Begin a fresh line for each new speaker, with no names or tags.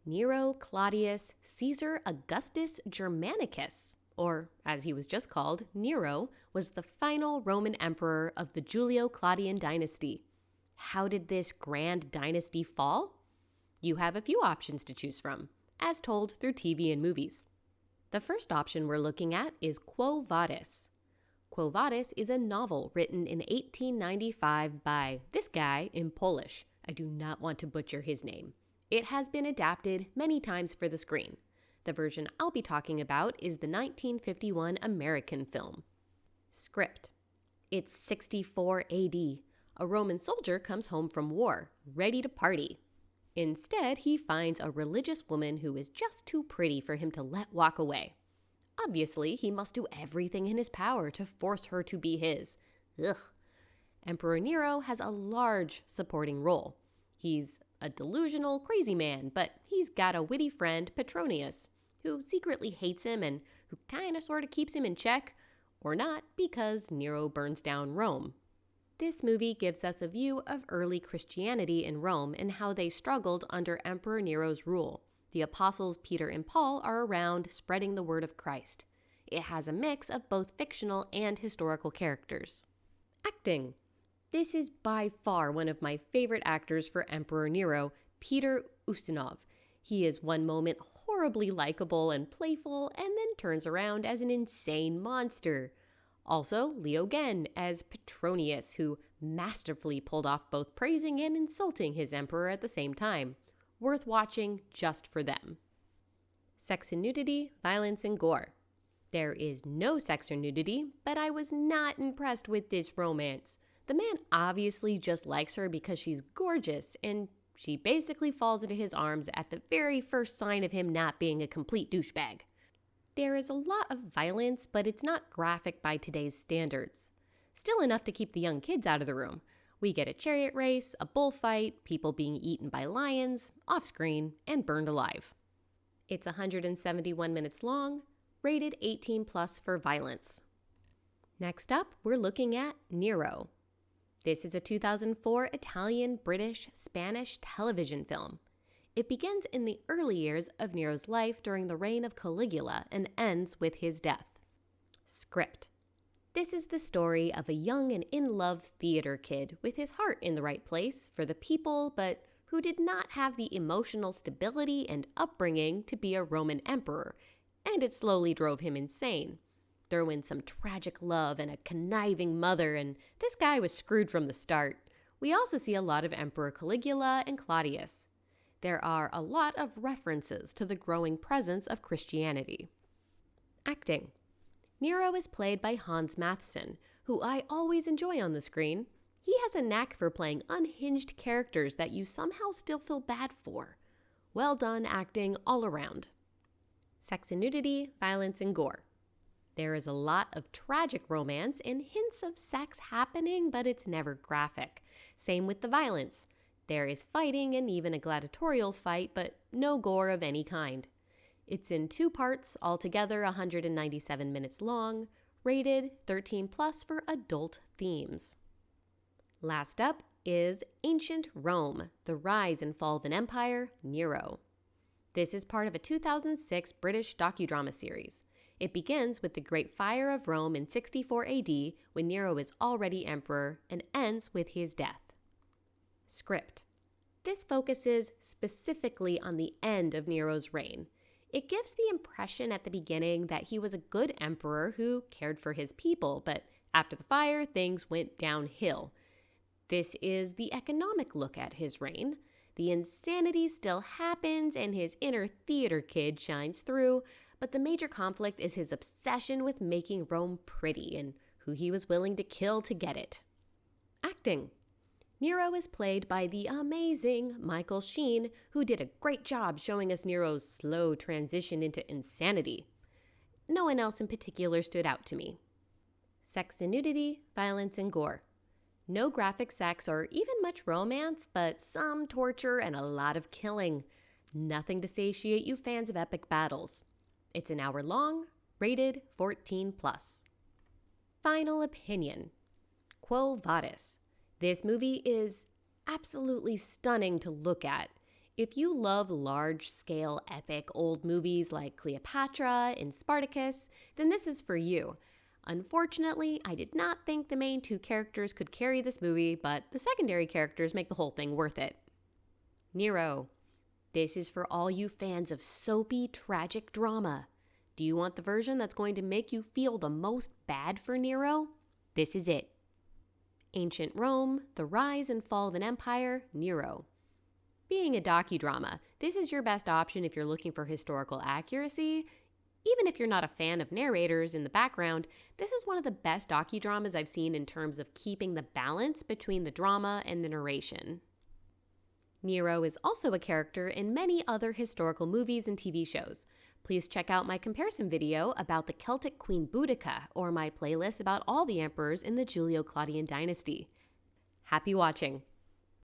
Nero Claudius Caesar Augustus Germanicus, or as he was just called, Nero, was the final Roman emperor of the Julio-Claudian dynasty. How did this grand dynasty fall? You have a few options to choose from, as told through TV and movies. The first option we're looking at is Quo Vadis. Quo Vadis is a novel written in 1895 by this guy in Polish. I do not want to butcher his name. It has been adapted many times for the screen. The version I'll be talking about is the 1951 American film. Script. It's 64 AD. A Roman soldier comes home from war, ready to party. Instead, he finds a religious woman who is just too pretty for him to let walk away. Obviously, he must do everything in his power to force her to be his. Ugh. Emperor Nero has a large supporting role. He's a delusional, crazy man, but he's got a witty friend, Petronius, who secretly hates him and who kinda sorta keeps him in check, or not, because Nero burns down Rome. This movie gives us a view of early Christianity in Rome and how they struggled under Emperor Nero's rule. The apostles Peter and Paul are around spreading the word of Christ. It has a mix of both fictional and historical characters. Acting. This is by far one of my favorite actors for Emperor Nero, Peter Ustinov. He is one moment horribly likable and playful, and then turns around as an insane monster. Also, Leo Genn as Petronius, who masterfully pulled off both praising and insulting his emperor at the same time. Worth watching just for them. Sex and nudity, violence and gore. There is no sex or nudity, but I was not impressed with this romance. The man obviously just likes her because she's gorgeous, and she basically falls into his arms at the very first sign of him not being a complete douchebag. There is a lot of violence, but it's not graphic by today's standards. Still enough to keep the young kids out of the room. We get a chariot race, a bullfight, people being eaten by lions, off-screen, and burned alive. It's 171 minutes long, rated 18+ for violence. Next up, we're looking at Nero. This is a 2004 Italian, British, Spanish television film. It begins in the early years of Nero's life during the reign of Caligula and ends with his death. Script. This is the story of a young and in-love theater kid with his heart in the right place for the people, but who did not have the emotional stability and upbringing to be a Roman emperor, and it slowly drove him insane. Throw in some tragic love and a conniving mother, and this guy was screwed from the start. We also see a lot of Emperor Caligula and Claudius. There are a lot of references to the growing presence of Christianity. Acting. Nero is played by Hans Matheson, who I always enjoy on the screen. He has a knack for playing unhinged characters that you somehow still feel bad for. Well done acting all around. Sex and nudity, violence and gore. There is a lot of tragic romance and hints of sex happening, but it's never graphic. Same with the violence. There is fighting and even a gladiatorial fight, but no gore of any kind. It's in 2 parts, altogether 197 minutes long, rated 13+ for adult themes. Last up is Ancient Rome, The Rise and Fall of an Empire, Nero. This is part of a 2006 British docudrama series. It begins with the Great Fire of Rome in 64 AD, when Nero is already emperor, and ends with his death. Script. This focuses specifically on the end of Nero's reign. It gives the impression at the beginning that he was a good emperor who cared for his people, but after the fire, things went downhill. This is the economic look at his reign. The insanity still happens and his inner theater kid shines through, but the major conflict is his obsession with making Rome pretty and who he was willing to kill to get it. Acting. Nero is played by the amazing Michael Sheen, who did a great job showing us Nero's slow transition into insanity. No one else in particular stood out to me. Sex and nudity, violence and gore. No graphic sex or even much romance, but some torture and a lot of killing. Nothing to satiate you fans of epic battles. It's an hour long, rated 14+. Final opinion. Quo Vadis. This movie is absolutely stunning to look at. If you love large-scale epic old movies like Cleopatra and Spartacus, then this is for you. Unfortunately, I did not think the main two characters could carry this movie, but the secondary characters make the whole thing worth it. Nero. This is for all you fans of soapy, tragic drama. Do you want the version that's going to make you feel the most bad for Nero? This is it. Ancient Rome, The Rise and Fall of an Empire, Nero. Being a docudrama, this is your best option if you're looking for historical accuracy. Even if you're not a fan of narrators in the background, this is one of the best docudramas I've seen in terms of keeping the balance between the drama and the narration. Nero is also a character in many other historical movies and TV shows. Please check out my comparison video about the Celtic Queen Boudica or my playlist about all the emperors in the Julio-Claudian dynasty. Happy watching!